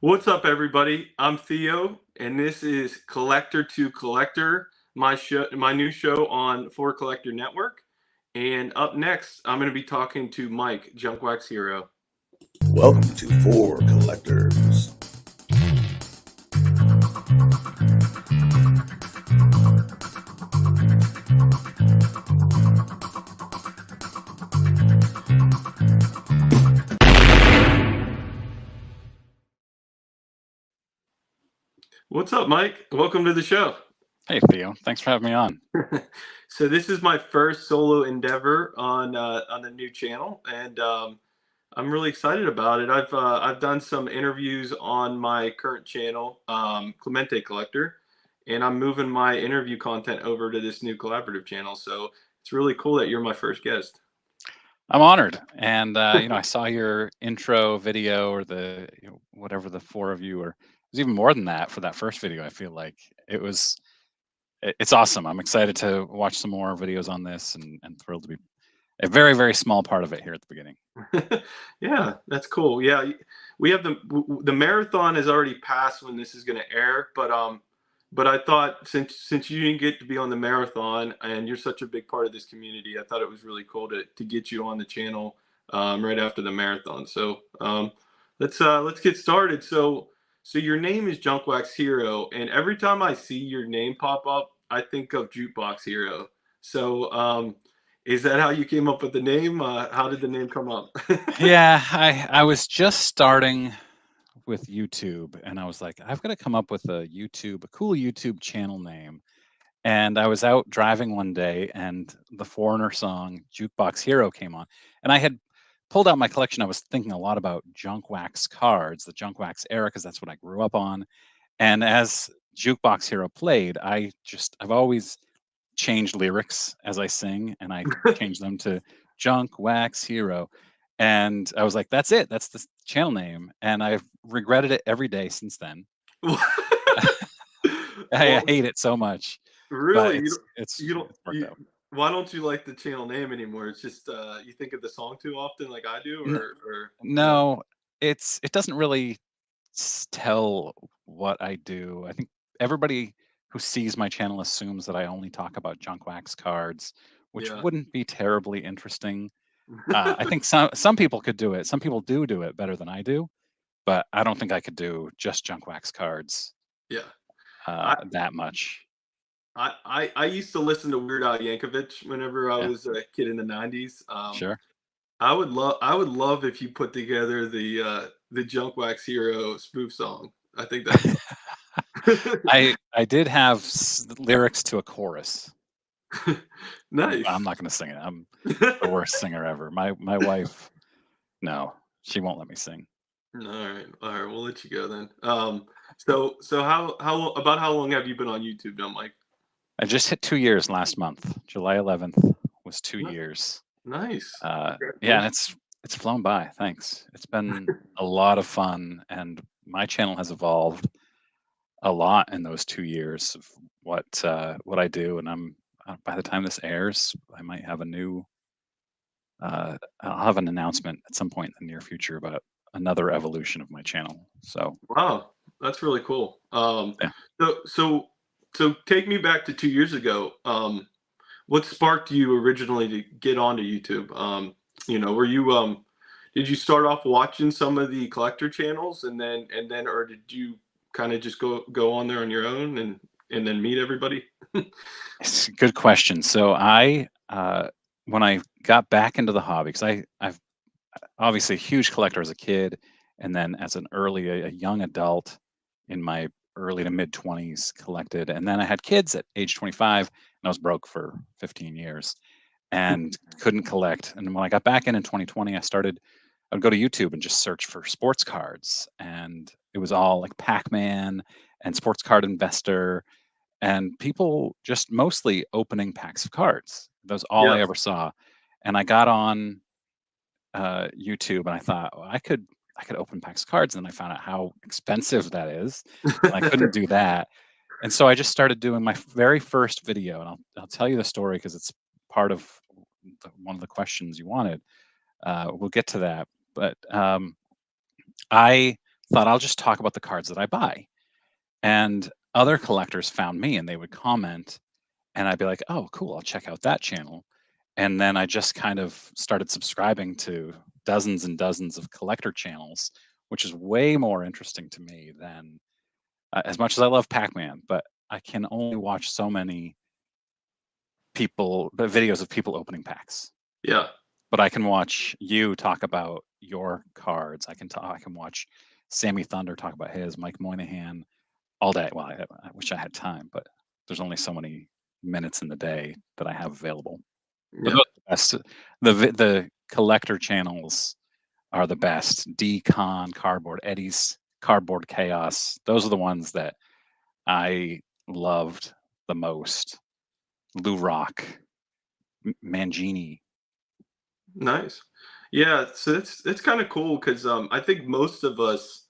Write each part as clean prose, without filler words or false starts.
What's up, everybody? I'm Theo, and this is Collector to Collector, my new show on For Collector Network. And up next, I'm going to be talking to Mike, JunkWaxHero. Welcome to For Collectors. What's up, Mike? Welcome to the show. Hey, Theo. Thanks for having me on. So this is my first solo endeavor on the new channel, and I'm really excited about it. I've done some interviews on my current channel, Clemente Collector, and I'm moving my interview content over to this new collaborative channel. So it's really cool that you're my first guest. I'm honored. And, I saw your intro video or whatever the four of you, or it was even more than that for that first video. I feel like it's awesome. I'm excited to watch some more videos on this and thrilled to be a very, very small part of it here at the beginning. Yeah, that's cool. Yeah, we have the marathon has already passed when this is going to air, but I thought since you didn't get to be on the marathon and you're such a big part of this community, I thought it was really cool to get you on the channel right after the marathon. So let's get started. So your name is JunkWaxHero, and every time I see your name pop up, I think of Jukebox Hero. So is that how you came up with the name? How did the name come up? Yeah, I was just starting with YouTube, and I was like, I've got to come up with a cool YouTube channel name. And I was out driving one day, and the Foreigner song "Jukebox Hero" came on, and I had pulled out my collection. I was thinking a lot about junk wax cards, the junk wax era, because that's what I grew up on. And as Jukebox Hero played, I've always changed lyrics as I sing, and I changed them to Junk Wax Hero. And I was like, that's it. That's the channel name. And I've regretted it every day since then. I hate it so much. But Really, it's you don't worked out. why don't you like the channel name anymore? It's just you think of the song too often, like I do, or no? No, it doesn't really tell what I do. I think everybody who sees my channel assumes that I only talk about junk wax cards, which Yeah. wouldn't be terribly interesting. I think some people could do it. Some people do it better than I do, but I don't think I could do just junk wax cards Yeah. I, that much. I used to listen to Weird Al Yankovic whenever I Yeah, was a kid in the '90s. sure. I would love if you put together the Junk Wax Hero spoof song. I think that'd be I did have lyrics to a chorus. nice. I'm not going to sing it. I'm the worst singer ever. My wife, no, she won't let me sing. All right, we'll let you go then. So how long have you been on YouTube now, Mike? I just hit 2 years last month. July 11th was 2 years. Nice. Yeah, and Congratulations. it's flown by. Thanks. It's been a lot of fun, and my channel has evolved a lot in those 2 years of what I do. And by the time this airs, I might have a new. I'll have an announcement at some point in the near future about another evolution of my channel. So Wow, that's really cool. yeah. So so so take me back to 2 years ago. What sparked you originally to get onto YouTube? Were you did you start off watching some of the collector channels and then or did you kind of just go on there on your own and then meet everybody? It's a good question. So when I got back into the hobby, because I've obviously a huge collector as a kid, and then as a young adult in my early to mid 20s collected, and then I had kids at age 25, and I was broke for 15 years and couldn't collect. And when I got back in 2020, I'd go to YouTube and just search for sports cards, and it was all like Pac-Man and Sports Card Investor, and people just mostly opening packs of cards. That was all I Yeah. ever saw. And I got on YouTube, and I thought, well, I could open packs of cards, and then I found out how expensive that is, and I couldn't do that. And so I just started doing my very first video, and I'll tell you the story because it's part of one of the questions you wanted. We'll get to that, but I thought I'll just talk about the cards that I buy. And other collectors found me and they would comment, and I'd be like, oh, cool, I'll check out that channel. And then I just kind of started subscribing to dozens and dozens of collector channels, which is way more interesting to me than as much as I love Pac-Man, but I can only watch so many videos of people opening packs. Yeah. But I can watch you talk about your cards. I can watch Sammy Thunder talk about his, Mike Moynihan all day. Well, I wish I had time, but there's only so many minutes in the day that I have available. But Yeah. those are the best. The collector channels are the best. D-Con, Cardboard, Eddie's Cardboard Chaos. Those are the ones that I loved the most. Lou Rock, Mangini. Nice. Yeah, so it's kind of cool because I think most of us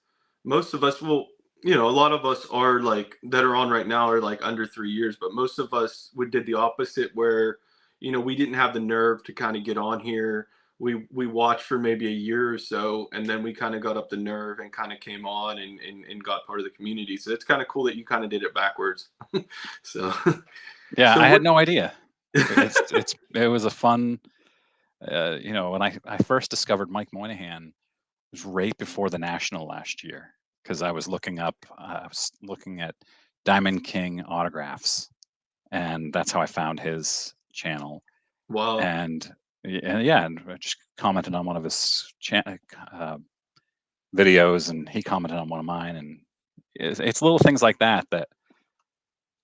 will, you know, a lot of us are like that are on right now are like under 3 years, but most of us we did the opposite where, you know, we didn't have the nerve to kind of get on here. We watched for maybe a year or so, and then we kind of got up the nerve and kind of came on and got part of the community. So it's kind of cool that you kind of did it backwards. So Yeah, so I had what? no idea. It was a fun. When I first discovered Mike Moynihan, it was right before the National last year because I was looking at Diamond King autographs, and that's how I found his channel. Wow. And yeah, and I just commented on one of his videos, and he commented on one of mine, and it's little things like that that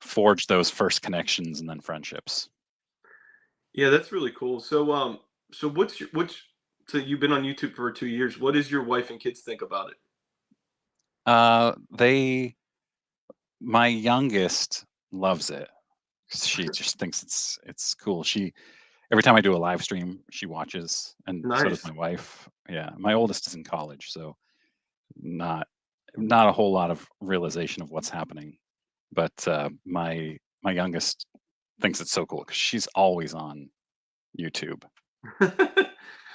forge those first connections and then friendships. Yeah, that's really cool. So, so so you've been on YouTube for 2 years. What does your wife and kids think about it? They My youngest loves it. She just thinks it's cool. Every time I do a live stream, she watches, and so does Nice. my wife. Yeah, my oldest is in college, so not not a whole lot of realization of what's happening. But my youngest thinks it's so cool because she's always on YouTube.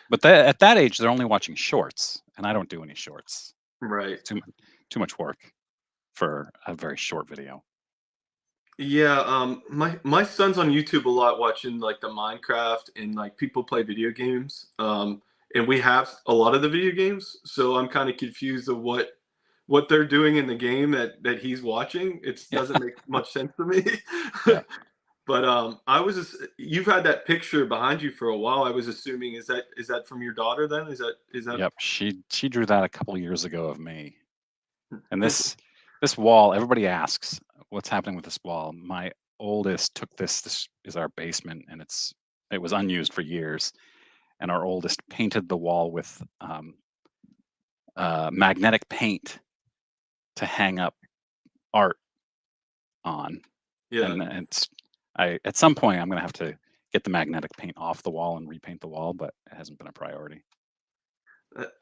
But at that age, they're only watching shorts, and I don't do any shorts. Right. It's too much work for a very short video. Yeah, my son's on YouTube a lot watching like the Minecraft and like people play video games. And we have a lot of the video games, so I'm kind of confused of what they're doing in the game that he's watching. It Yeah, doesn't make much sense to me. yeah. But I was just, you've had that picture behind you for a while. I was assuming is that from your daughter then? Is that Yep, she drew that a couple years ago of me. And this wall, everybody asks what's happening with this wall. My oldest took this. This is our basement, and it was unused for years. And our oldest painted the wall with magnetic paint to hang up art on. yeah. And at some point I'm gonna have to get the magnetic paint off the wall and repaint the wall, but it hasn't been a priority.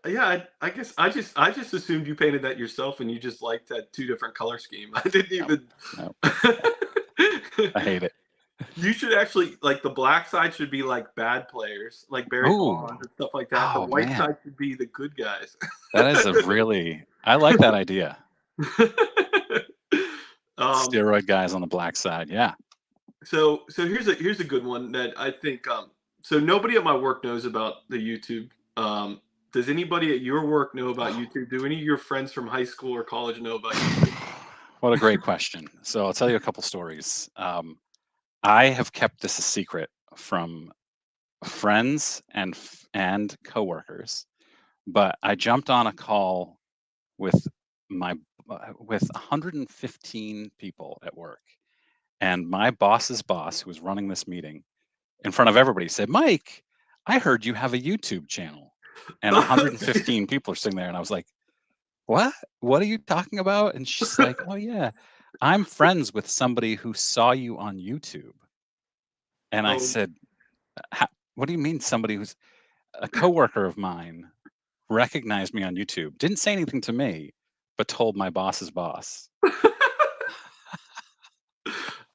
Yeah, I guess I just assumed you painted that yourself and you just liked that two different color scheme. I didn't No, even. no, I hate it. You should actually like the black side should be like bad players, like Barry Oh, Bonds and stuff like that. The oh white man, side should be the good guys. that is I like that idea. um, Steroid guys on the black side. Yeah. so here's a good one that I think so nobody at my work knows about the YouTube. Does anybody at your work know about YouTube? Do any of your friends from high school or college know about YouTube? What a great question. So I'll tell you a couple stories. I have kept this a secret from friends and coworkers, but I jumped on a call with my with 115 people at work, and my boss's boss, who was running this meeting in front of everybody, said, "Mike, I heard you have a YouTube channel," and 115 people are sitting there, and I was like, "What? What are you talking about?" And she's like, "Oh yeah, I'm friends with somebody who saw you on YouTube." And I Oh, said, "What do you mean somebody who's a coworker of mine recognized me on YouTube, didn't say anything to me, but told my boss's boss?"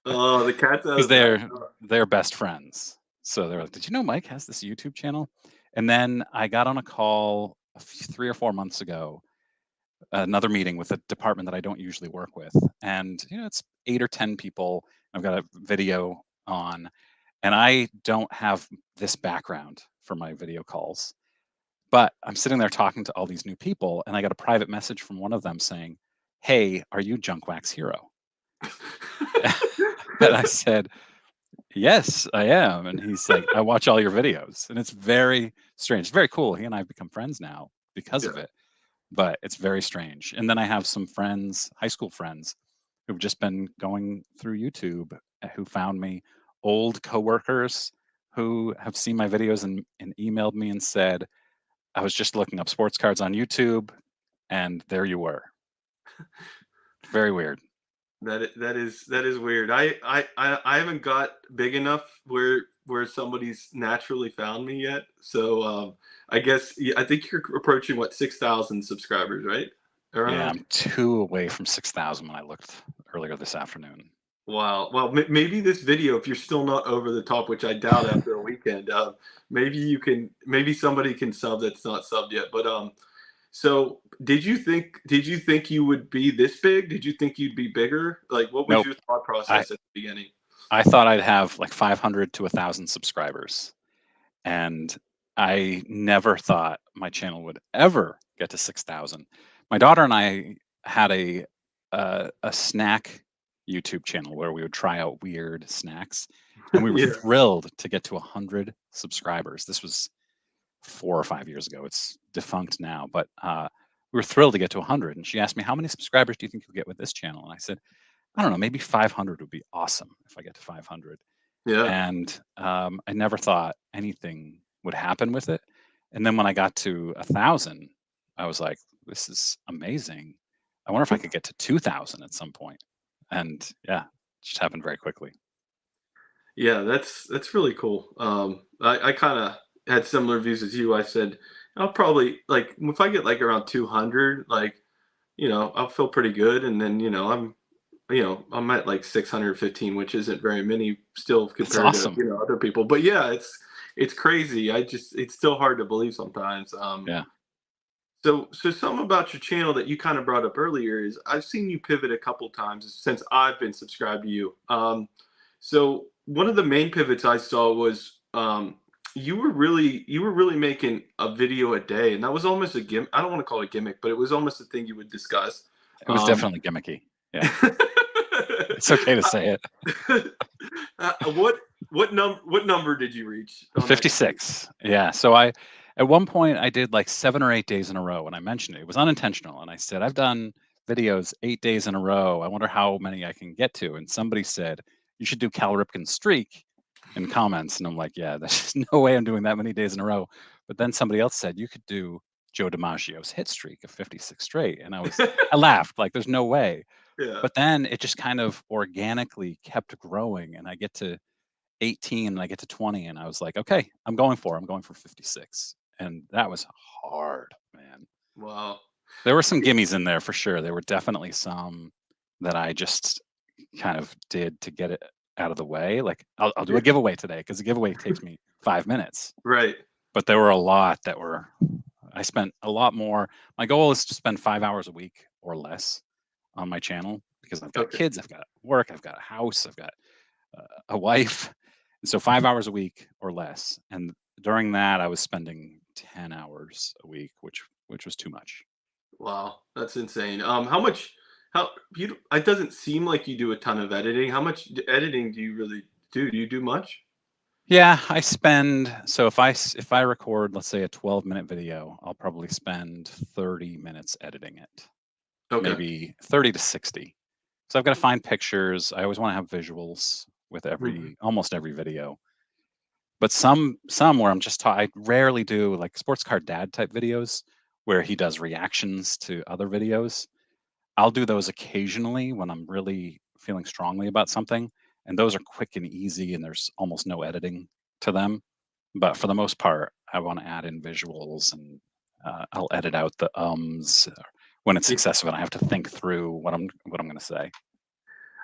oh, the cat's out Because of the bag. they're best friends. So they're like, "Did you know Mike has this YouTube channel?" And then I got on a call 3 or 4 months ago, another meeting with a department that I don't usually work with, and it's 8 or 10 people. I've got a video on, and I don't have this background for my video calls. But I'm sitting there talking to all these new people, and I got a private message from one of them saying, "Hey, are you JunkWaxHero?" And I said, "Yes, I am." And he's like, "I watch all your videos." And it's very strange. It's very cool. He and I have become friends now because of Yeah. it, but it's very strange. And then I have some friends, high school friends, who've just been going through YouTube, who found me, old coworkers who have seen my videos and emailed me and said, "I was just looking up sports cards on YouTube, and there you were." Very weird. That is weird. I haven't got big enough where somebody's naturally found me yet. So I guess I think you're approaching what 6,000 subscribers, right? Yeah, Around. I'm 2 away from 6,000 when I looked earlier this afternoon. Wow. Well, maybe this video, if you're still not over the top, which I doubt after a weekend, maybe somebody can sub that's not subbed yet. But so did you think you would be this big? Did you think you'd be bigger? Like, what was Nope. your thought I process at the beginning? I thought I'd have like 500 to 1,000 subscribers, and I never thought my channel would ever get to 6,000. My daughter and I had a snack YouTube channel where we would try out weird snacks, and we were Yeah. thrilled to get to 100 subscribers. This was 4 or 5 years ago. It's defunct now, but we were thrilled to get to 100. And she asked me, "How many subscribers do you think you'll get with this channel?" And I said, "I don't know, maybe 500 would be awesome if I get to 500." Yeah. And I never thought anything would happen with it. And then when I got to 1,000, I was like, "This is amazing. I wonder if I could get to 2,000 at some point." And yeah, it just happened very quickly. Yeah, that's really cool. I kind of had similar views as you. I said I'll probably like if I get like around 200, like I'll feel pretty good. And then I'm at like 615, which isn't very many still That's compared to awesome. other people. But yeah, it's crazy. It's still hard to believe sometimes. Yeah. So some about your channel that you kind of brought up earlier is I've seen you pivot a couple times since I've been subscribed to you. So one of the main pivots I saw was you were really making a video a day, and that was almost a gimmick. I don't want to call it gimmick, but it was almost a thing you would discuss. It was Um, definitely gimmicky. Yeah. It's okay to say it. what number did you reach on that? 56. Yeah. So at one point, I did like 7 or 8 days in a row, and I mentioned it. It was unintentional. And I said, "I've done videos 8 days in a row. I wonder how many I can get to." And somebody said, "You should do Cal Ripken's streak," in comments. And I'm like, "Yeah, there's no way I'm doing that many days in a row." But then somebody else said, "You could do Joe DiMaggio's hit streak of 56 straight." And I laughed, like, there's no way. Yeah. But then it just kind of organically kept growing, and I get to 18 and I get to 20, and I was like, "Okay, I'm going for 56." And that was hard, man. Wow. There were some gimmies in there for sure. There were definitely some that I just kind of did to get it out of the way. Like I'll do Yeah. a giveaway today because the giveaway takes me 5 minutes. Right. But there were a lot that were I spent a lot more. My goal is to spend 5 hours a week or less on my channel because I've got Okay. kids, I've got work, I've got a house, I've got a wife. And so 5 hours a week or less. And during that, I was spending 10 hours a week, which was too much. Wow, that's insane. How much? How you? It doesn't seem like you do a ton of editing. How much editing do you really do? Do you do much? Yeah, I spend so if I record, let's say, a 12-minute video, I'll probably spend 30 minutes editing it, Okay. maybe 30 to 60. So I've got to find pictures. I always want to have visuals with Mhm. almost every video. But some where I rarely do like sports card dad type videos where he does reactions to other videos. I'll do those occasionally when I'm really feeling strongly about something, and those are quick and easy, and there's almost no editing to them. But for the most part, I want to add in visuals, and I'll edit out the when it's Y- excessive, and I have to think through what I'm going to say.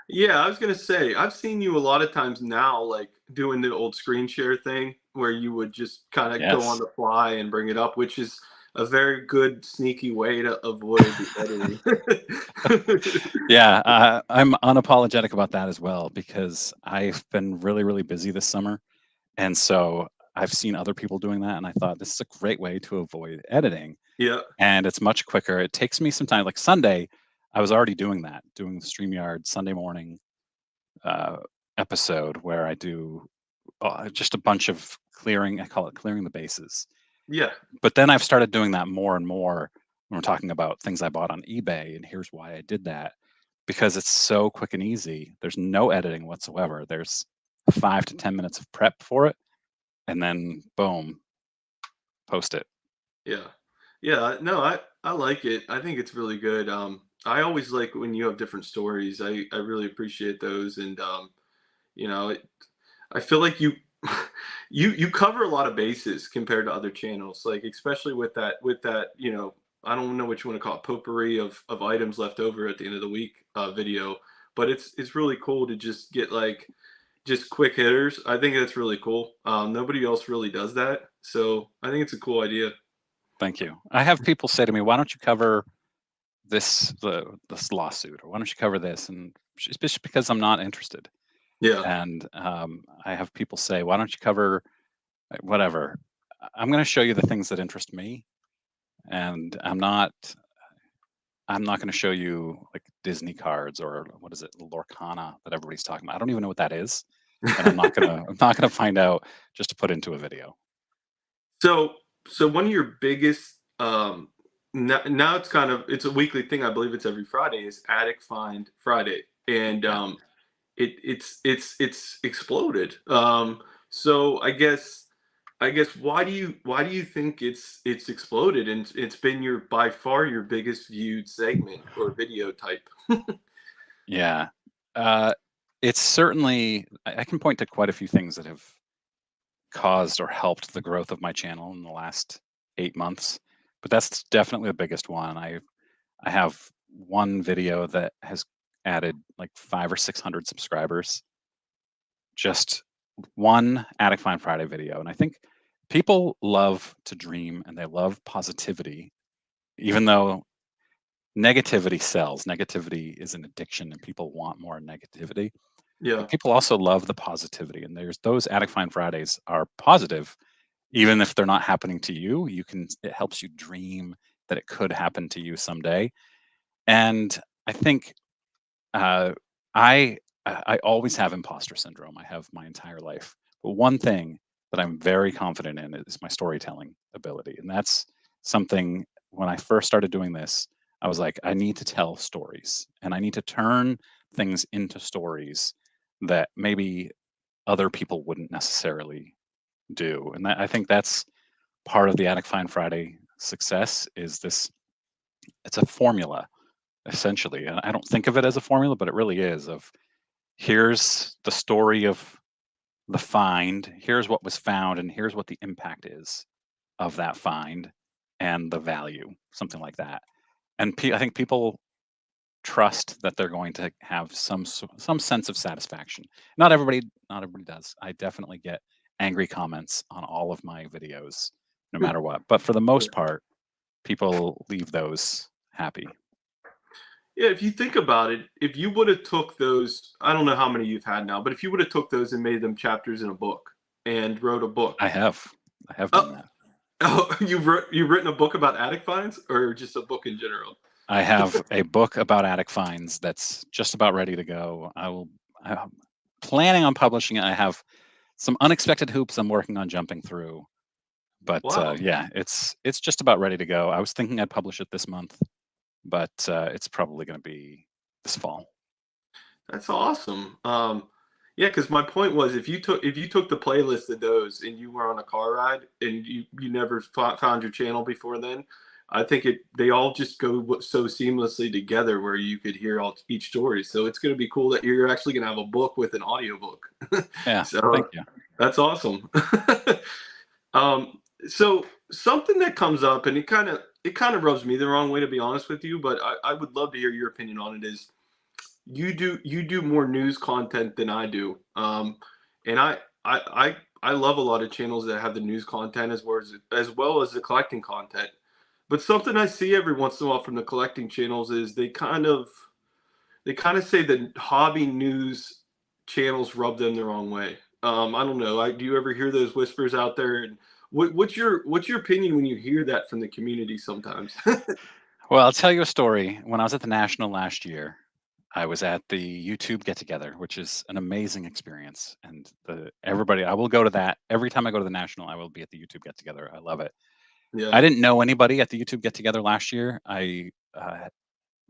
Yeah, I was gonna say I've seen you a lot of times now, like doing the old screen share thing where you would just kind of go on Yes. the fly and bring it up, which is a very good sneaky way to avoid the editing. Yeah, I'm unapologetic about that as well because I've been really, really busy this summer. And so I've seen other people doing that. And I thought this is a great way to avoid editing. Yeah, And it's much quicker. It takes me some time. Like Sunday, I was already doing that, doing the StreamYard Sunday morning uh, episode where I do just a bunch of clearing. I call it clearing the bases. yeah, But then I've started doing that more and more when we're talking about things I bought on eBay. And here's why I did that because it's so quick and easy. There's no editing whatsoever. There's 5 to 10 minutes of prep for it. And then boom, post it. yeah, yeah. No, I like it. I think it's really good. I always like when you have different stories. I really appreciate those, and you know, I feel like you you cover a lot of bases compared to other channels, like especially with that, I don't know what you want to call it, potpourri of items left over at the end of the week video, but it's really cool to just get like just quick hitters. I think that's really cool. Nobody else really does that, so I think it's a cool idea. Thank you. I have people say to me, "Why don't you cover this lawsuit, or why don't you cover this?" And it's just because I'm not interested. Yeah. And I have people say, "Why don't you cover whatever?" I'm going to show you the things that interest me, and I'm not going to show you like Disney cards or what is it, Lorcana that everybody's talking about. I don't even know what that is, and I'm not gonna find out just to put into a video. So, so one of your biggest now it's a weekly thing. I believe it's every Friday. Is Attic Find Friday, and Yeah. it's exploded. So I guess why do you think it's exploded and it's been your by far your biggest viewed segment or video type? Yeah. Uh, it's certainly, I can point to quite a few things that have caused or helped the growth of my channel in the last 8 months, but that's definitely the biggest one. I have one video that has added like 5 or 600 subscribers, just one Attic Find Friday video. And I think people love to dream and they love positivity, even though negativity sells. Negativity is an addiction and people want more negativity. Yeah. But people also love the positivity. And there's those Attic Find Fridays are positive, even if they're not happening to you. It helps you dream that it could happen to you someday. And I think uh, I I always have imposter syndrome. I have my entire life. But one thing that I'm very confident in is my storytelling ability, and that's something. When I first started doing this, I was like, I need to tell stories, and I need to turn things into stories that maybe other people wouldn't necessarily do. And I think that's part of the Attic Find Friday success. Is this? It's a formula essentially, and I don't think of it as a formula, but it really is. Of here's the story of the find, here's what was found, and here's what the impact is of that find and the value, something like that. And I think people trust that they're going to have some sense of satisfaction. Not everybody does. I definitely get angry comments on all of my videos, no matter what. But for the most part, people leave those happy. Yeah, if you think about it, if you would have took those, I don't know how many you've had now, but if you would have took those and made them chapters in a book and wrote a book. I have. I have done Oh, that. oh, you've written a book about attic finds or just a book in general? I have a book about attic finds that's just about ready to go. I'm planning on publishing it. I have some unexpected hoops I'm working on jumping through, but Wow, yeah, it's just about ready to go. I was thinking I'd publish it this month, but it's probably going to be this fall. that's awesome. Yeah, because my point was if you took the playlist of those and you were on a car ride and you never found your channel before then, I think they all just go so seamlessly together where you could hear each story. So it's going to be cool that you're actually going to have a book with an audiobook. Yeah, thank So you. that's awesome. So something that comes up and it kind of rubs me the wrong way, to be honest with you, but I would love to hear your opinion on it. Is you do more news content than I do, and I love a lot of channels that have the news content as well as the collecting content. But something I see every once in a while from the collecting channels is they kind of say that hobby news channels rub them the wrong way. I don't know. Do you ever hear those whispers out there? And what's your opinion when you hear that from the community sometimes? Well, I'll tell you a story. When I was at the National last year, I was at the YouTube get together, which is an amazing experience. And everybody, I will go to that every time I go to the National. I will be at the YouTube get together. I love it. Yeah. I didn't know anybody at the YouTube get together last year.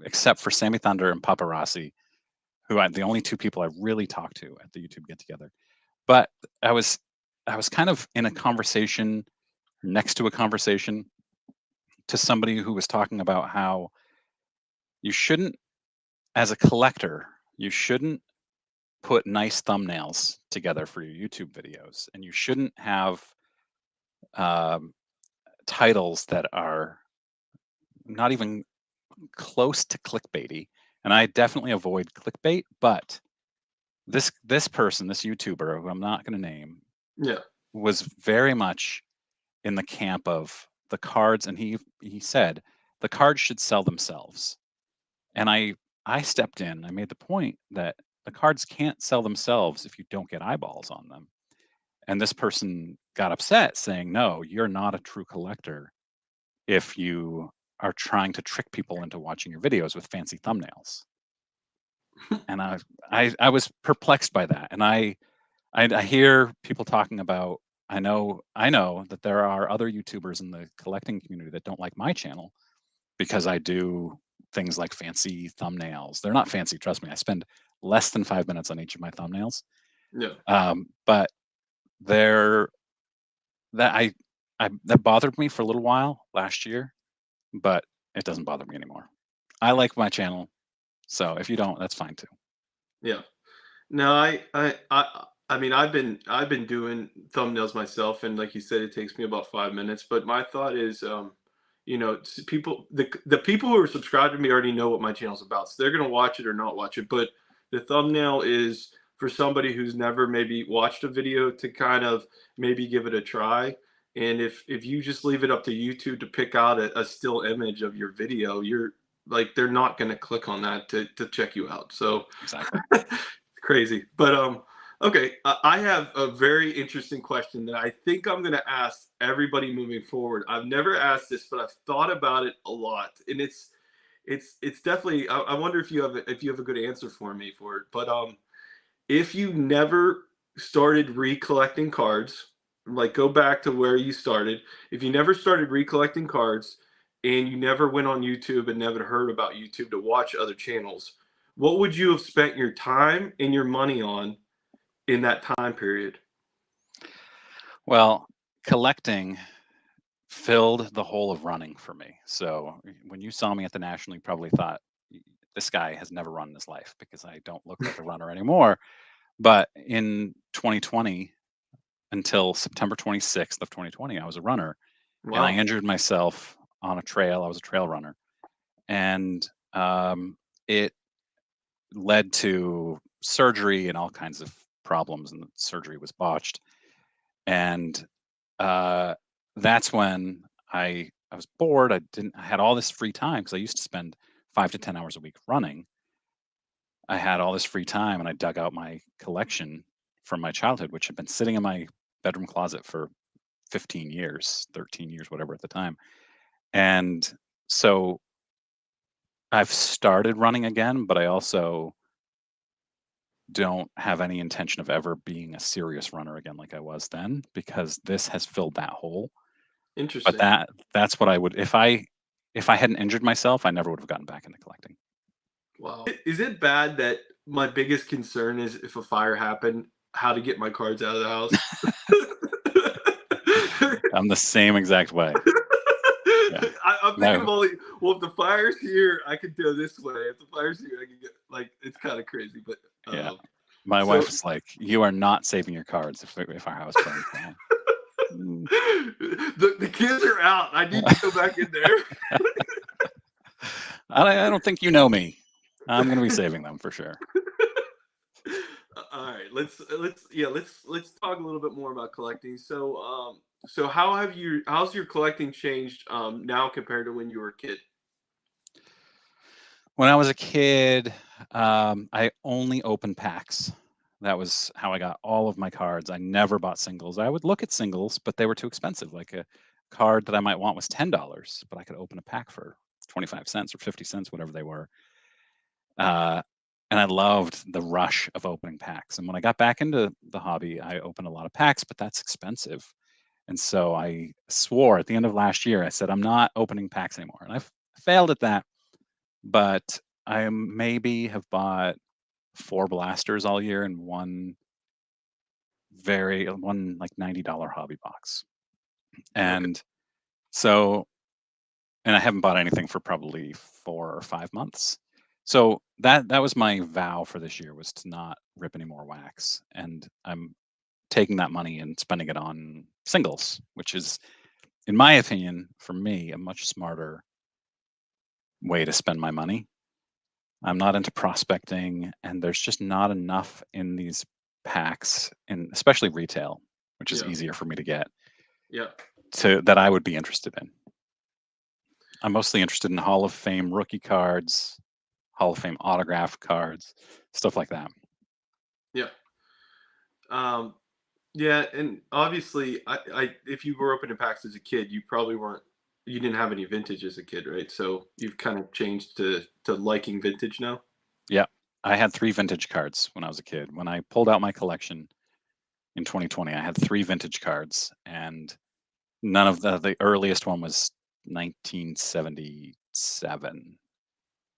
Except for Sammy Thunder and Paparazzi, the only two people I really talked to at the YouTube get together. But I was kind of in a conversation, next to a conversation, to somebody who was talking about how you shouldn't, as a collector, you shouldn't put nice thumbnails together for your YouTube videos, and you shouldn't have um, titles that are not even close to clickbaity. And I definitely avoid clickbait, but this person, this YouTuber, who I'm not going to name, Yeah. was very much in the camp of the cards, and he said the cards should sell themselves. And I stepped in. I made the point that the cards can't sell themselves if you don't get eyeballs on them. And this person got upset, saying, "No, you're not a true collector if you are trying to trick people into watching your videos with fancy thumbnails." And I was perplexed by that. And I hear people talking about. I know that there are other YouTubers in the collecting community that don't like my channel because I do things like fancy thumbnails. They're not fancy, trust me. I spend less than 5 minutes on each of my thumbnails. Yeah. But there that that bothered me for a little while last year, but it doesn't bother me anymore. I like my channel, so if you don't, that's fine too. Yeah. No, I mean, I've been doing thumbnails myself, and like you said, it takes me about 5 minutes. But my thought is, people, the people who are subscribed to me already know what my channel's about, so they're gonna watch it or not watch it. But the thumbnail is for somebody who's never maybe watched a video to kind of maybe give it a try. And if you just leave it up to YouTube to pick out a still image of your video, you're like they're not gonna click on that to check you out. So Exactly. crazy. But okay, I have a very interesting question that I think I'm going to ask everybody moving forward. I've never asked this, but I've thought about it a lot, and it's definitely. I wonder if you have a good answer for me for it. But if you never started recollecting cards, like go back to where you started, if you never started recollecting cards and you never went on YouTube and never heard about YouTube to watch other channels, what would you have spent your time and your money on in that time period? Well, collecting filled the hole of running for me. So when you saw me at the National, you probably thought this guy has never run in his life because I don't look like a runner anymore. But in 2020, until September 26th of 2020, I was a runner, and I Wow. injured myself on a trail. I was a trail runner, and it led to surgery and all kinds of problems, and the surgery was botched. And uh, that's when I was bored. I had all this free time because I used to spend 5 to 10 hours a week running. I had all this free time, and I dug out my collection from my childhood, which had been sitting in my bedroom closet for 15 years, 13 years, whatever at the time. And so I've started running again, but I also don't have any intention of ever being a serious runner again like I was then because this has filled that hole. But Interesting. that's what I would if I hadn't injured myself, I never would have gotten back into collecting. Wow. Is it bad that my biggest concern is if a fire happened, how to get my cards out of the house? I'm the same exact way. Yeah. I'm thinking No. of only, well, if the fire's here, I could do it this way. If the fire's here, I could get, like, it's kind of crazy. But Yeah. My so wife was like, "You are not saving your cards if our house burns down." Mm. the kids are out. I need to go back in there. I don't think you know me. I'm going to be saving them for sure. All right, let's talk a little bit more about collecting. So, So how's your collecting changed now compared to when you were a kid? When I was a kid, I only opened packs. That was how I got all of my cards. I never bought singles. I would look at singles, but they were too expensive. Like a card that I might want was $10, but I could open a pack for 25 cents or 50 cents, whatever they were. Uh, and I loved the rush of opening packs. And when I got back into the hobby, I opened a lot of packs, but that's expensive. And so I swore at the end of last year, I said, I'm not opening packs anymore. And I failed at that, but I maybe have bought 4 blasters all year and one like $90 hobby box. Okay. And so, and I haven't bought anything for probably 4 or 5 months. So that was my vow for this year, was to not rip any more wax. And I'm taking that money and spending it on singles, which is, in my opinion, for me, a much smarter way to spend my money. I'm not into prospecting, and there's just not enough in these packs, and especially retail, which is Yeah. easier for me to get, Yeah. to that I would be interested in. I'm mostly interested in Hall of Fame rookie cards, Hall of Fame autograph cards, stuff like that. Yeah. Um, yeah, and obviously, if you were opening packs as a kid, you didn't have any vintage as a kid, right? So you've kind of changed to liking vintage now. Yeah, I had 3 vintage cards when I was a kid. When I pulled out my collection in 2020, I had 3 vintage cards, and none of the earliest one was 1977.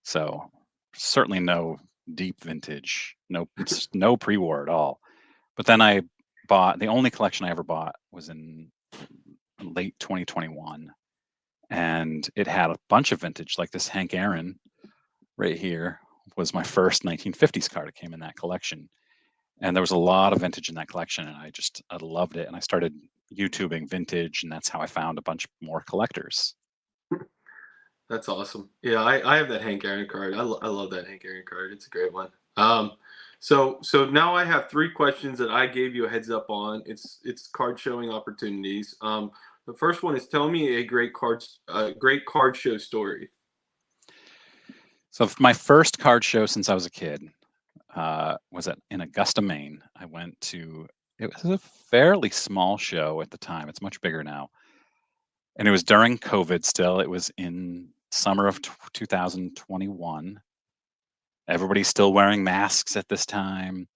So certainly no deep vintage, no pre-war at all. But then I bought, the only collection I ever bought was in late 2021, and it had a bunch of vintage, like this Hank Aaron right here was my first 1950s card. It came in that collection, and there was a lot of vintage in that collection, and I loved it, and I started YouTubing vintage, and that's how I found a bunch more collectors. That's awesome. Yeah, I have that Hank Aaron card. I love that Hank Aaron card. It's a great one. So now I have 3 questions that I gave you a heads up on. It's card showing opportunities. The first one is, tell me a great card show story. So my first card show since I was a kid was in Augusta, Maine. I went to, it was a fairly small show at the time. It's much bigger now. And it was during COVID still. It was in summer of 2021. Everybody's still wearing masks at this time.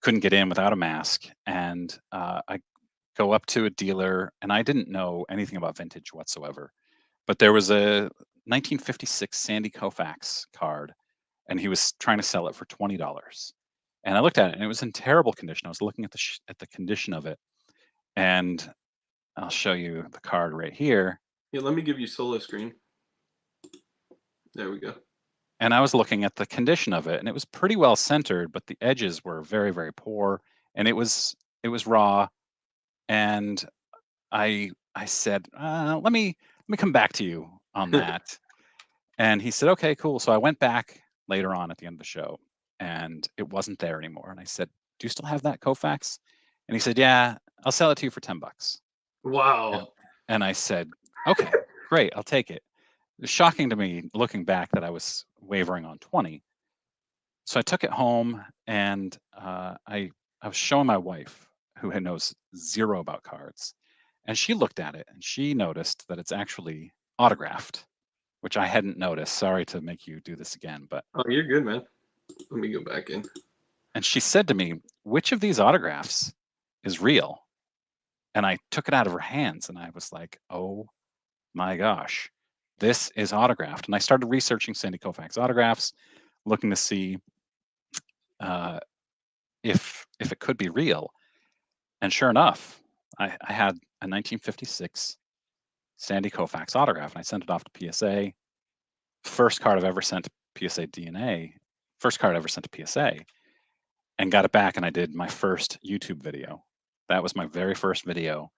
Couldn't get in without a mask. And I go up to a dealer, and I didn't know anything about vintage whatsoever. But there was a 1956 Sandy Koufax card, and he was trying to sell it for $20. And I looked at it, and it was in terrible condition. I was looking at the condition of it, and I'll show you the card right here. Yeah, let me give you solo screen. There we go. And I was looking at the condition of it, and it was pretty well centered, but the edges were very, very poor, and it was raw. And I said, let me come back to you on that. And he said, okay, cool. So I went back later on at the end of the show, and it wasn't there anymore. And I said, do you still have that Koufax? And he said, yeah, I'll sell it to you for $10. And Wow. and I said, okay, great, I'll take it. It was shocking to me looking back that I was wavering on 20. So I took it home, and I was showing my wife, who knows zero about cards, and she looked at it and she noticed that it's actually autographed, which I hadn't noticed. Sorry to make you do this again, but Oh, you're good, man. Let me go back in. and she said to me, "Which of these autographs is real?" And I took it out of her hands, and I was like, "Oh my gosh, this is autographed." And I started researching Sandy Koufax autographs, looking to see uh, if it could be real. And sure enough, I had a 1956 Sandy Koufax autograph, and I sent it off to PSA. First card I've ever sent to PSA DNA. First card I ever sent to PSA, and got it back, and I did my first YouTube video. That was my very first video,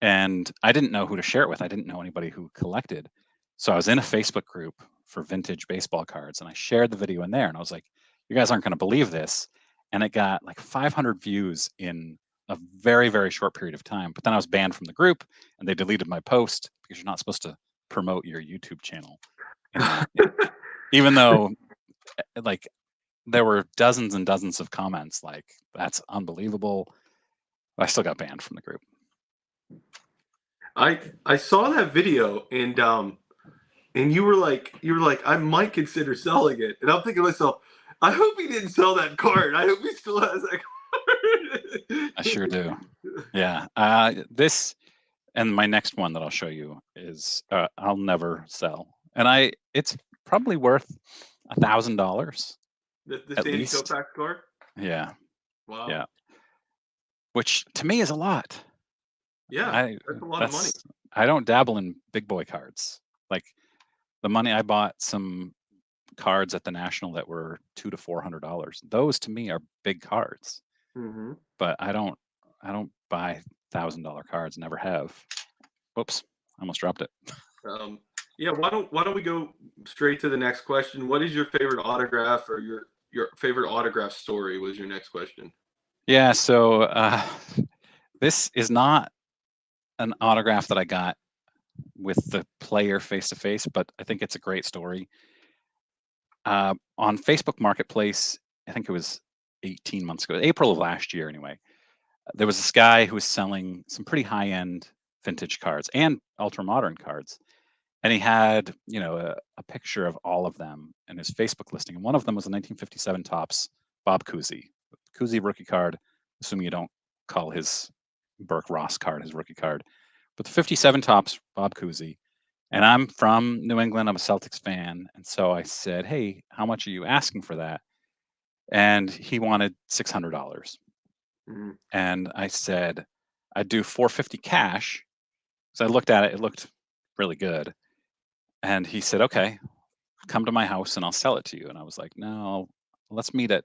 and I didn't know who to share it with. I didn't know anybody who collected. So I was in a Facebook group for vintage baseball cards, and I shared the video in there, and I was like, you guys aren't going to believe this. And it got like 500 views in a very, very short period of time. But then I was banned from the group, and they deleted my post because you're not supposed to promote your YouTube channel. Even though, like, there were dozens and dozens of comments like, "That's unbelievable." I still got banned from the group. I saw that video, and you were like, I might consider selling it, and I'm thinking to myself, I hope he didn't sell that card. I hope he still has that card. I sure do. Yeah. This and my next one that I'll show you is I'll never sell, and it's probably worth $1,000 The at Sandy least. Koufax card. Yeah. Wow. Yeah. Which to me is a lot. Yeah, that's a lot of money. I don't dabble in big boy cards. Like the money I bought some cards at the National that were $200 to $400. Those to me are big cards. Mm-hmm. But I don't buy $1,000 cards. Never have. Whoops! I almost dropped it. Yeah, why don't we go straight to the next question? What is your favorite autograph, or your favorite autograph story? Was your next question? Yeah. So this is not an autograph that I got with the player face to face, but I think it's a great story. On Facebook Marketplace, I think it was 18 months ago, April of last year anyway, there was this guy who was selling some pretty high end vintage cards and ultra modern cards. And he had, a picture of all of them in his Facebook listing. And one of them was a 1957 Topps Bob Cousy. Cousy rookie card, assuming you don't call his Burke Ross card his rookie card. But the 57 Topps Bob Cousy. And I'm from New England. I'm a Celtics fan. And so I said, "Hey, how much are you asking for that?" And he wanted $600. Mm-hmm. And I said, "I'd do $450 cash." So I looked at it. It looked really good. And he said, "Okay, come to my house and I'll sell it to you." And I was like, "No, let's meet at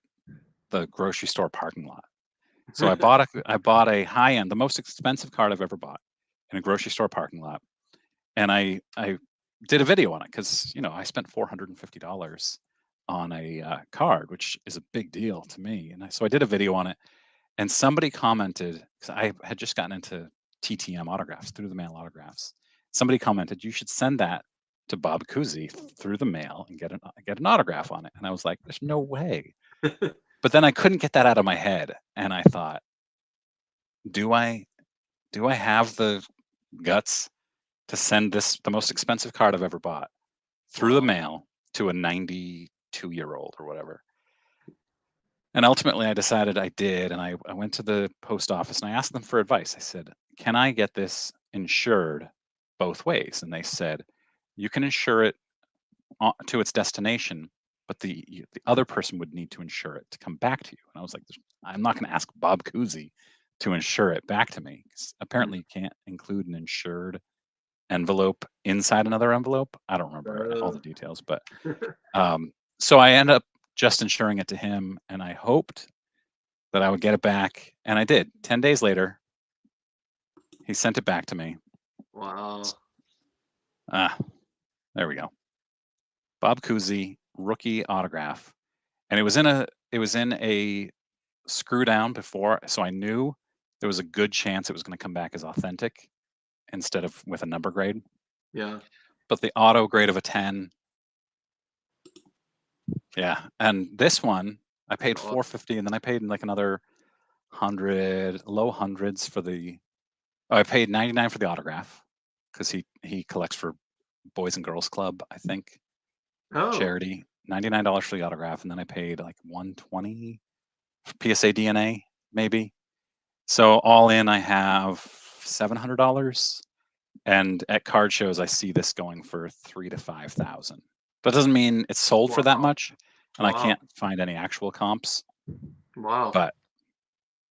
the grocery store parking lot." So I bought a high end, the most expensive card I've ever bought in a grocery store parking lot. And I did a video on it because, I spent $450 on a card, which is a big deal to me. And so I did a video on it, and somebody commented, because I had just gotten into TTM autographs, through the mail autographs. Somebody commented, "You should send that to Bob Cousy through the mail and get an autograph on it." And I was like, "There's no way." But then I couldn't get that out of my head, and I thought, do I have the guts to send the most expensive card I've ever bought through the Wow. mail to a 92-year-old or whatever? And ultimately, I decided I did, and I went to the post office and I asked them for advice. I said, "Can I get this insured both ways?" And they said, "You can insure it to its destination, but the other person would need to insure it to come back to you." And I was like, "I'm not going to ask Bob Cousy to insure it back to me." 'Cause apparently, you can't include an insured envelope inside another envelope. I don't remember all the details, but so I ended up just insuring it to him, and I hoped that I would get it back, and I did. 10 days later, he sent it back to me. Wow. Ah, there we go. Bob Cousy rookie autograph, and it was in a screw down before, so I knew there was a good chance it was going to come back as authentic instead of with a number grade. Yeah. But the auto grade of a 10, yeah. And this one, I paid Awesome. $450, and then I paid like another 100, low hundreds for the. Oh, I paid $99 for the autograph because he collects for Boys and Girls Club, I think, Oh. charity. $99 for the autograph, and then I paid like $120 for PSA DNA, maybe. So all in, I have $700. And at card shows, I see this going for $3,000 to $5,000. That doesn't mean it's sold for that Wow. much, and I Wow. can't find any actual comps. Wow. But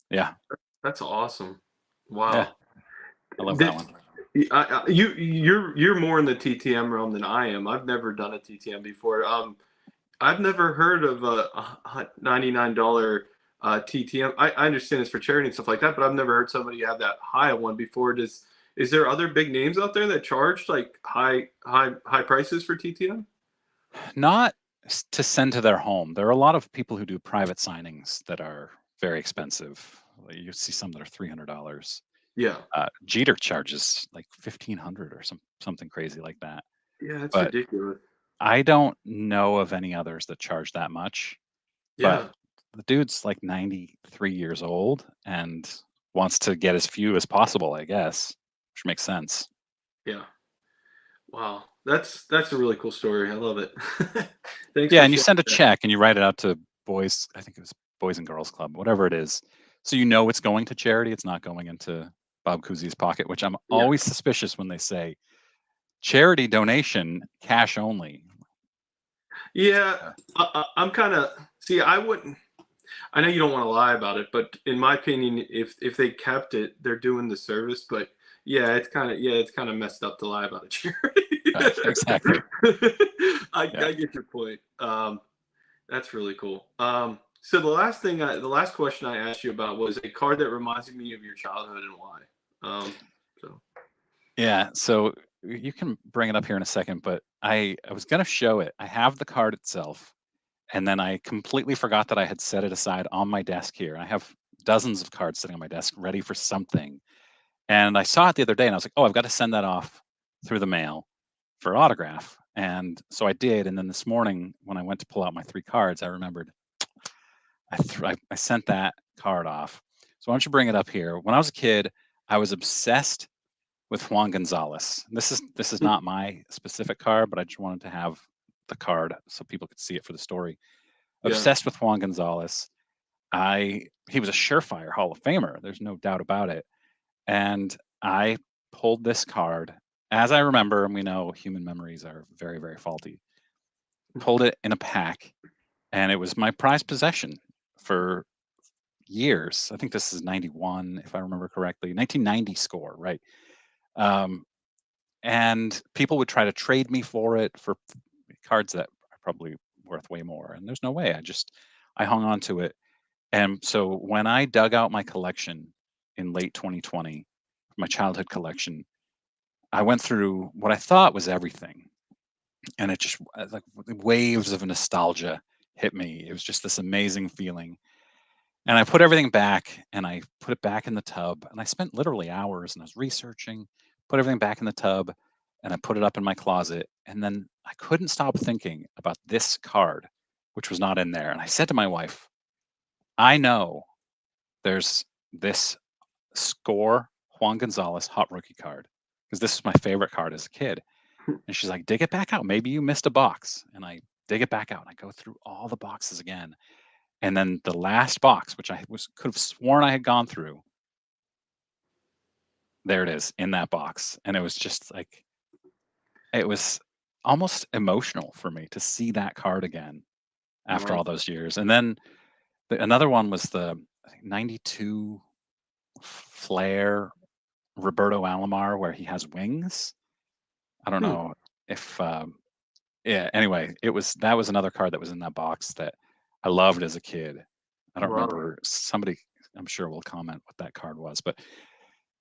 yeah, That's awesome. yeah, Wow. I love that This, one. you're more in the TTM realm than I am. I've never done a TTM before. I've never heard of a $99 TTM. I understand it's for charity and stuff like that, but I've never heard somebody have that high one before. Is there other big names out there that charge like high prices for TTM? Not to send to their home. There are a lot of people who do private signings that are very expensive. You see some that are $300. Yeah. Jeter charges like 1,500 or something crazy like that. Yeah, that's But ridiculous. I don't know of any others that charge that much. But Yeah. the dude's like 93 years old and wants to get as few as possible, I guess, which makes sense. Yeah. Wow. That's a really cool story. I love it. Thanks Yeah, for and you sharing send a that. check and you write it out to boys, I think it was Boys and Girls Club, whatever it is. So you know it's going to charity. It's not going into Bob Cousy's pocket, which I'm Yeah. always suspicious when they say charity donation, cash only. Yeah. Uh, I'm kind of see. I wouldn't. I know you don't want to lie about it, but in my opinion, if they kept it, they're doing the service. But it's kind of messed up to lie about a charity. right, exactly. Yeah. I get your point. That's really cool. So the last question I asked you about was a card that reminds me of your childhood and why. So Yeah. So you can bring it up here in a second, but I was going to show it. I have the card itself. And then I completely forgot that I had set it aside on my desk here. I have dozens of cards sitting on my desk ready for something. And I saw it the other day and I was like, oh, I've got to send that off through the mail for autograph. And so I did. And then this morning, when I went to pull out my 3 cards, I remembered I sent that card off. So why don't you bring it up here? When I was a kid, I was obsessed with Juan Gonzalez. This is not my specific card, but I just wanted to have the card so people could see it for the story. yeah, Obsessed with Juan Gonzalez. He was a surefire Hall of Famer. There's no doubt about it. And I pulled this card, as I remember, and we know human memories are very, very faulty. Pulled it in a pack, and it was my prized possession for years. I think this is 91, if I remember correctly. 1990 score, right? Um, and people would try to trade me for it for cards that are probably worth way more. And there's no way. I hung on to it. And so when I dug out my collection in late 2020, my childhood collection, I went through what I thought was everything. And it just like waves of nostalgia hit me. It was just this amazing feeling. And I put everything back and I put it back in the tub. And I spent literally hours and I was researching, put everything back in the tub and I put it up in my closet. And then I couldn't stop thinking about this card, which was not in there. And I said to my wife, I know there's this score Juan Gonzalez hot rookie card because this is my favorite card as a kid. And she's like, dig it back out. Maybe you missed a box. And I dig it back out and I go through all the boxes again. And then the last box, which could have sworn I had gone through, there it is in that box. And it was just like, it was almost emotional for me to see that card again after wow, all those years. And then another one was the I think 92 Flair Roberto Alomar where he has wings. I don't hmm. know if yeah, anyway, that was another card that was in that box that I loved as a kid. I don't Wow, remember somebody I'm sure will comment what that card was, but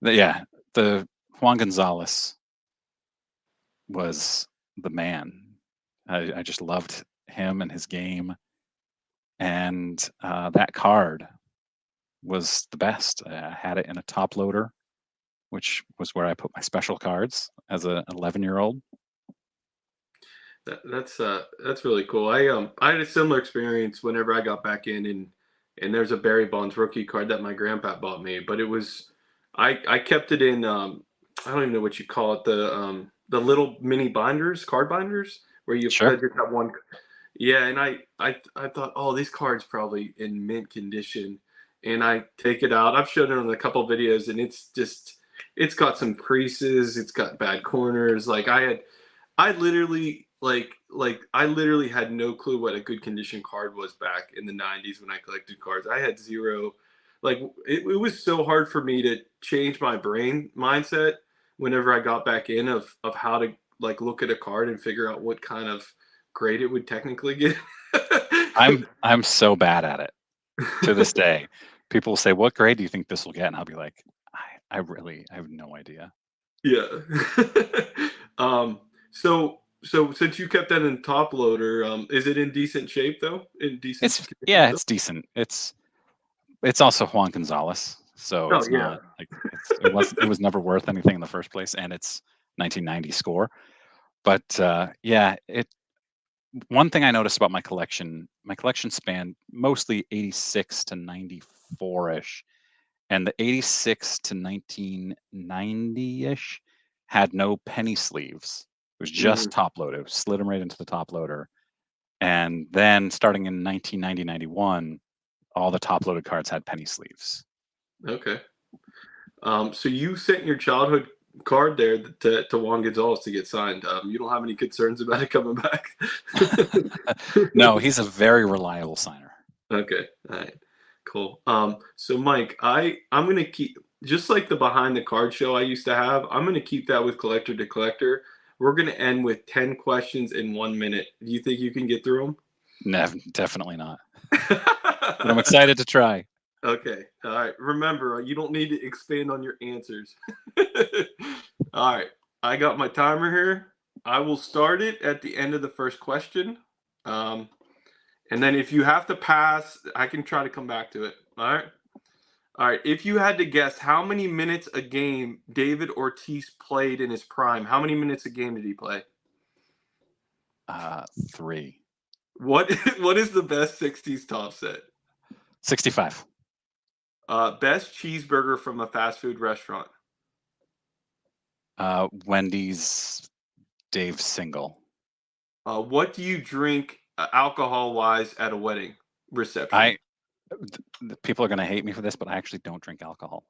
yeah, the Juan Gonzalez was the man. I just loved him and his game, and that card was the best. I had it in a top loader, which was where I put my special cards as an 11-year-old. that's really cool. I had a similar experience whenever I got back in and there's a Barry Bonds rookie card that my grandpa bought me, but it was I kept it in I don't even know what you call it the little mini binders card binders where you Sure. just have one. Yeah, and I thought, oh, these cards probably in mint condition, and I take it out. I've shown it on a couple videos, and it's got some creases, it's got bad corners. I literally I literally had no clue what a good condition card was back in the '90s when I collected cards. I had zero, like it was so hard for me to change my brain mindset whenever I got back in of how to like look at a card and figure out what kind of grade it would technically get. I'm so bad at it to this day. People will say, "What grade do you think this will get?" And I'll be like, I have no idea." Yeah. So since you kept that in top loader, is it in decent shape though? In decent condition Yeah, still? it's decent. It's It's also Juan Gonzalez, so Oh it's yeah. not like it was never worth anything in the first place, and it's 1990 score. But yeah, one thing I noticed about my collection spanned mostly 86 to 94-ish, and the 86 to 1990-ish had no penny sleeves. It was just Mhm. top loader. Slid them right into the top loader. And then starting in 1990-91, all the top loaded cards had penny sleeves. Okay. So you sent your childhood card there to Juan Gonzalez to get signed. You don't have any concerns about it coming back? No, he's a very reliable signer. Okay. All right. Cool. So Mike, I'm gonna keep, just like the behind the card show I used to have. I'm gonna keep that with collector to collector. We're gonna end with 10 questions in 1 minute. Do you think you can get through No, definitely not. them? But I'm excited to try. Okay. All right. Remember, you don't need to expand on your answers. All right. I got my timer here. I will start it at the end of the first question. Um, and then if you have to pass, I can try to come back to it. All right. All right. If you had to guess how many minutes a game David Ortiz played in his prime, how many minutes a game did he play? 3. What What is the best 60s top set? 65. Best cheeseburger from a fast food restaurant. Wendy's Dave Single. What do you drink alcohol wise at a wedding reception? People are going to hate me for this, but I actually don't drink alcohol.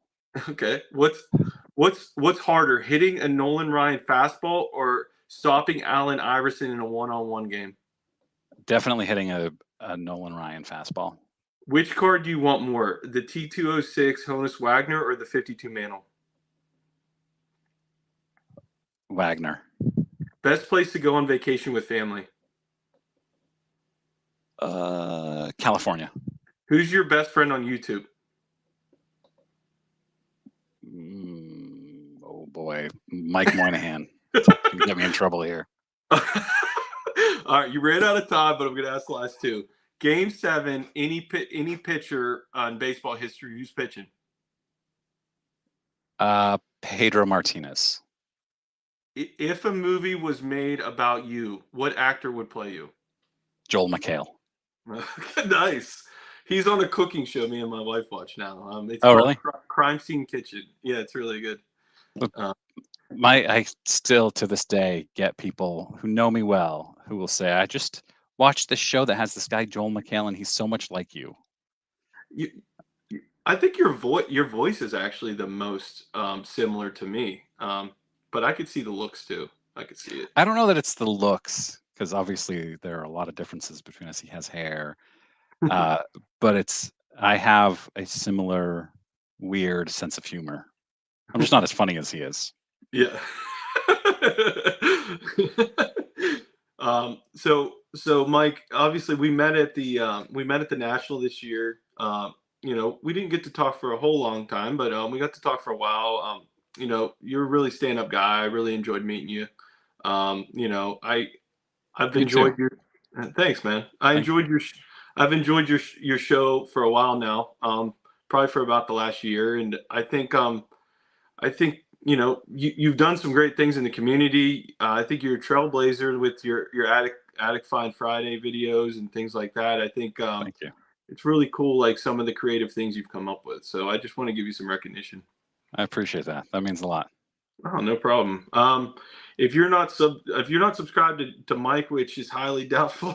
Okay. What's harder, hitting a Nolan Ryan fastball or stopping Allen Iverson in a one-on-one game? Definitely hitting a Nolan Ryan fastball. Which card do you want more, the T206 Honus Wagner or the 52 Mantle? Wagner. Best place to go on vacation with family? California. Who's your best friend on YouTube? Oh boy, Mike Moynihan. You get me in trouble here. All right, you ran out of time, but I'm going to ask the last two. Game 7, any pitcher on baseball history who's pitching? Pedro Martinez. If a movie was made about you, what actor would play you? Joel McHale. Nice. He's on a cooking show me and my wife watch now. It's Oh, called really? Crime Scene Kitchen. Yeah, it's really good. I still to this day get people who know me well who will say, I just watched this show that has this guy Joel McHale and he's so much like you. I think your voice is actually the most similar to me. But I could see the looks too. I could see it. I don't know that it's the looks, because obviously there are a lot of differences between us. He has hair, but I have a similar weird sense of humor. I'm just not as funny as he is. Yeah. So Mike, obviously we met at the National this year. We didn't get to talk for a whole long time, but we got to talk for a while. You're a really stand-up guy. I really enjoyed meeting you. I've You enjoyed too. your thanks, man. Thank you. I've enjoyed your show for a while now. Probably for about the last year, and I think you've done some great things in the community. I think you're a trailblazer with your Attic Find Friday videos and things like that. I think Thank you. it's really cool, like some of the creative things you've come up with. So I just want to give you some recognition. I appreciate that. That means a lot. Oh, no problem. If you're not subscribed to Mike, which is highly doubtful,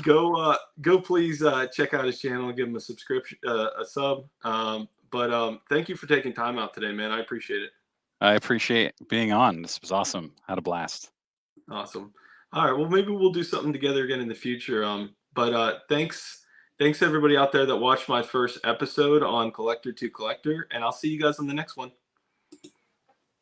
go please check out his channel and give him a subscription, a sub. But thank you for taking time out today, man. I appreciate it. I appreciate being on. This was awesome. Had a blast. Awesome. All right. Well, maybe we'll do something together again in the future. But thanks everybody out there that watched my first episode on Collector to Collector, and I'll see you guys on the next one.